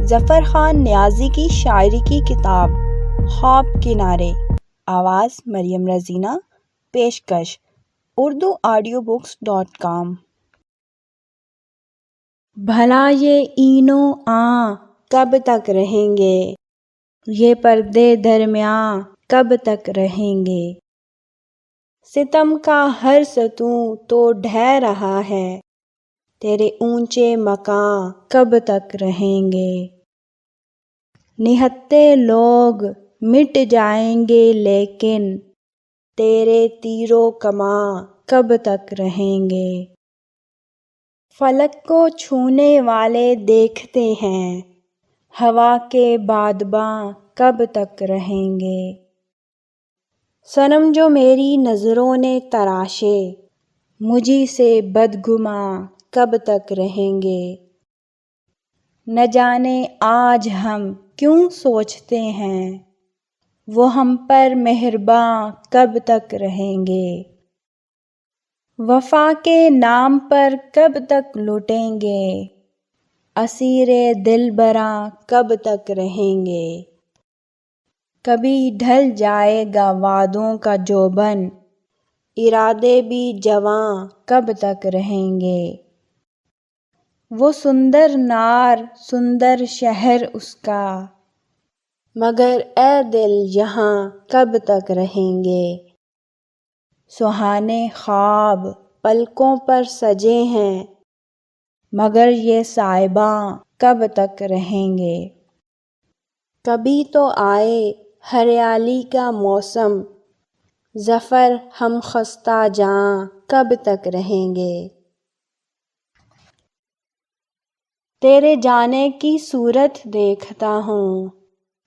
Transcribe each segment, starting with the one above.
ظفر خان نیازی کی شاعری کی کتاب خواب کنارے، آواز مریم رزینہ، پیشکش urduaudiobooks.com۔ بھلا یہ اینو آں کب تک رہیں گے، یہ پردے درمیاں کب تک رہیں گے، ستم کا ہر ستون تو ڈھہ رہا ہے، تیرے اونچے مقام کب تک رہیں گے، نہتے لوگ مٹ جائیں گے لیکن تیرے تیر و کماں کب تک رہیں گے، فلک کو چھونے والے دیکھتے ہیں، ہوا کے بادباں کب تک رہیں گے، صنم جو میری نظروں نے تراشے، مجھی سے بدگماں کب تک رہیں گے، نہ جانے آج ہم کیوں سوچتے ہیں، وہ ہم پر مہرباں کب تک رہیں گے، وفا کے نام پر کب تک لٹیں گے، اسیر دلبراں کب تک رہیں گے، کبھی ڈھل جائے گا وعدوں کا جوبن، ارادے بھی جواں کب تک رہیں گے، وہ سندر نار سندر شہر اس کا، مگر اے دل یہاں کب تک رہیں گے، سہانے خواب پلکوں پر سجے ہیں، مگر یہ صائباں کب تک رہیں گے، کبھی تو آئے ہریالی کا موسم، ظفر ہم خستہ جاں کب تک رہیں گے، تیرے جانے کی صورت دیکھتا ہوں،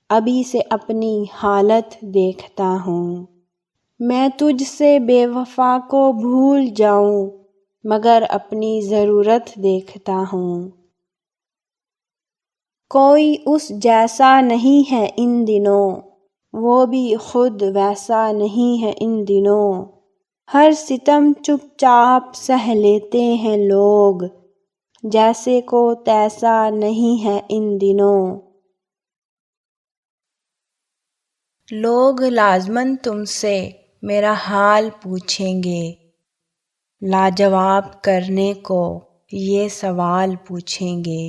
ابھی سے اپنی حالت دیکھتا ہوں، میں تجھ سے بے وفا کو بھول جاؤں، مگر اپنی ضرورت دیکھتا ہوں، کوئی اس جیسا نہیں ہے ان دنوں، وہ بھی خود ویسا نہیں ہے ان دنوں، ہر ستم چپ چاپ سہ لیتے ہیں لوگ، جیسے کو تیسا نہیں ہے ان دنوں، لوگ لازماً تم سے میرا حال پوچھیں گے، لاجواب کرنے کو یہ سوال پوچھیں گے،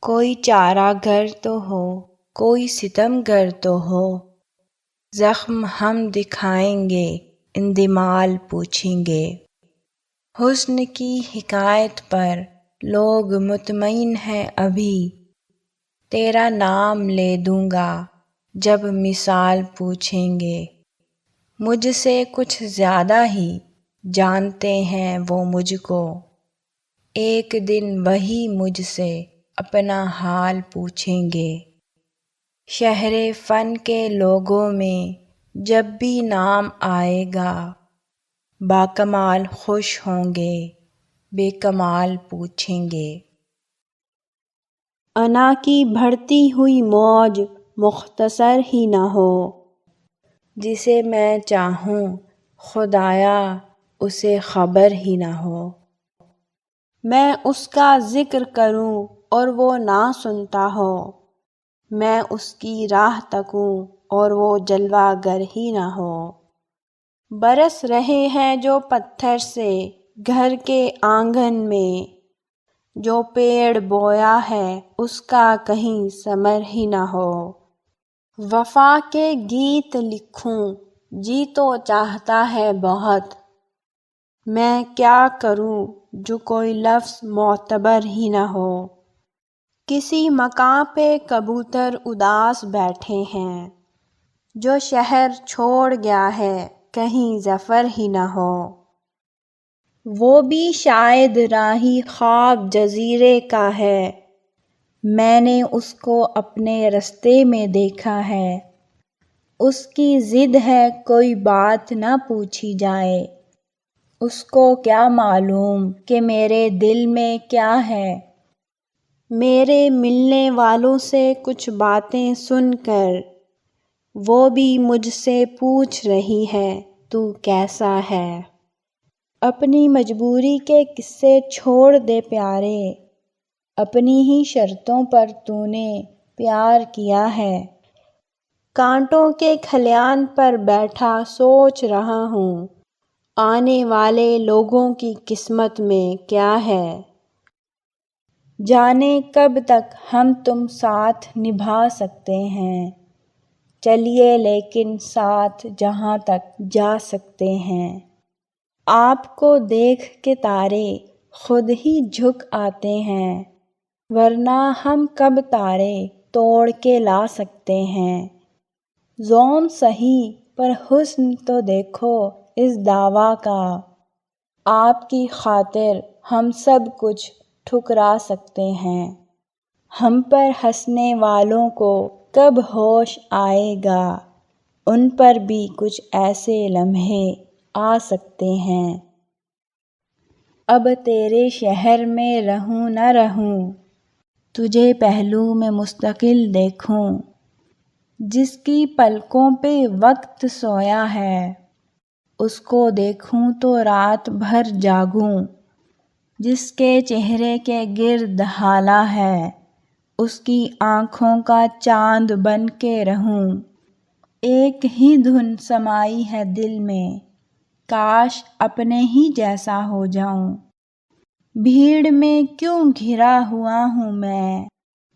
کوئی چارہ گر تو ہو کوئی ستم گر تو ہو، زخم ہم دکھائیں گے اندمال پوچھیں گے، حسن کی حکایت پر لوگ مطمئن ہیں ابھی، تیرا نام لے دوں گا جب مثال پوچھیں گے، مجھ سے کچھ زیادہ ہی جانتے ہیں وہ مجھ کو، ایک دن وہی مجھ سے اپنا حال پوچھیں گے، شہر فن کے لوگوں میں جب بھی نام آئے گا، باکمال خوش ہوں گے بے کمال پوچھیں گے، انا کی بڑھتی ہوئی موج مختصر ہی نہ ہو، جسے میں چاہوں خدایا اسے خبر ہی نہ ہو، میں اس کا ذکر کروں اور وہ نہ سنتا ہو، میں اس کی راہ تکوں اور وہ جلوہ گر ہی نہ ہو، برس رہے ہیں جو پتھر سے گھر کے آنگن میں، جو پیڑ بویا ہے اس کا کہیں ثمر ہی نہ ہو، وفا کے گیت لکھوں جی تو چاہتا ہے بہت، میں کیا کروں جو کوئی لفظ معتبر ہی نہ ہو، کسی مقام پہ کبوتر اداس بیٹھے ہیں، جو شہر چھوڑ گیا ہے کہیں ظفر ہی نہ ہو، وہ بھی شاید راہی خواب جزیرے کا ہے، میں نے اس کو اپنے رستے میں دیکھا ہے، اس کی ضد ہے کوئی بات نہ پوچھی جائے، اس کو کیا معلوم کہ میرے دل میں کیا ہے، میرے ملنے والوں سے کچھ باتیں سن کر وہ بھی مجھ سے پوچھ رہی ہے تو کیسا ہے، اپنی مجبوری کے قصے چھوڑ دے پیارے، اپنی ہی شرطوں پر تو نے پیار کیا ہے۔ کانٹوں کے کھلیان پر بیٹھا سوچ رہا ہوں، آنے والے لوگوں کی قسمت میں کیا ہے۔ جانے کب تک ہم تم ساتھ نبھا سکتے ہیں، چلیے لیکن ساتھ جہاں تک جا سکتے ہیں۔ آپ کو دیکھ کے تارے خود ہی جھک آتے ہیں، ورنہ ہم کب تارے توڑ کے لا سکتے ہیں۔ ذوم سہی پر حسن تو دیکھو اس دعویٰ کا، آپ کی خاطر ہم سب کچھ ٹھکرا سکتے ہیں۔ ہم پر ہنسنے والوں کو کب ہوش آئے گا، ان پر بھی کچھ ایسے لمحے آ سکتے ہیں۔ اب تیرے شہر میں رہوں نہ رہوں، تجھے پہلو میں مستقل دیکھوں۔ جس کی پلکوں پہ وقت سویا ہے، اس کو دیکھوں تو رات بھر جاگوں۔ جس کے چہرے کے گرد ہالہ ہے، اس کی آنکھوں کا چاند بن کے رہوں۔ ایک ہی دھن سمائی ہے دل میں، کاش اپنے ہی جیسا ہو جاؤں۔ بھیڑ میں کیوں گھرا ہوا ہوں میں،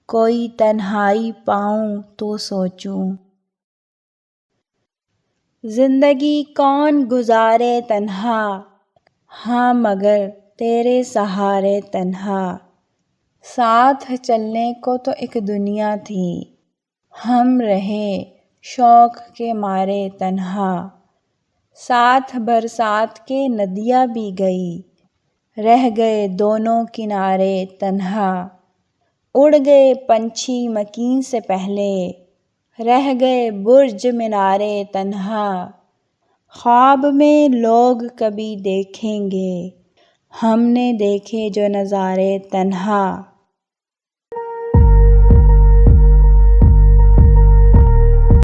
کوئی تنہائی پاؤں تو سوچوں۔ زندگی کون گزارے تنہا، ہاں مگر تیرے سہارے تنہا۔ ساتھ چلنے کو تو ایک دنیا تھی، ہم رہے شوق کے مارے تنہا۔ ساتھ برسات کے ندیاں بھی گئی، رہ گئے دونوں کنارے تنہا۔ اڑ گئے پنچھی مکیں سے پہلے، رہ گئے برج مینارے تنہا۔ خواب میں لوگ کبھی دیکھیں گے، ہم نے دیکھے جو نظارے تنہا۔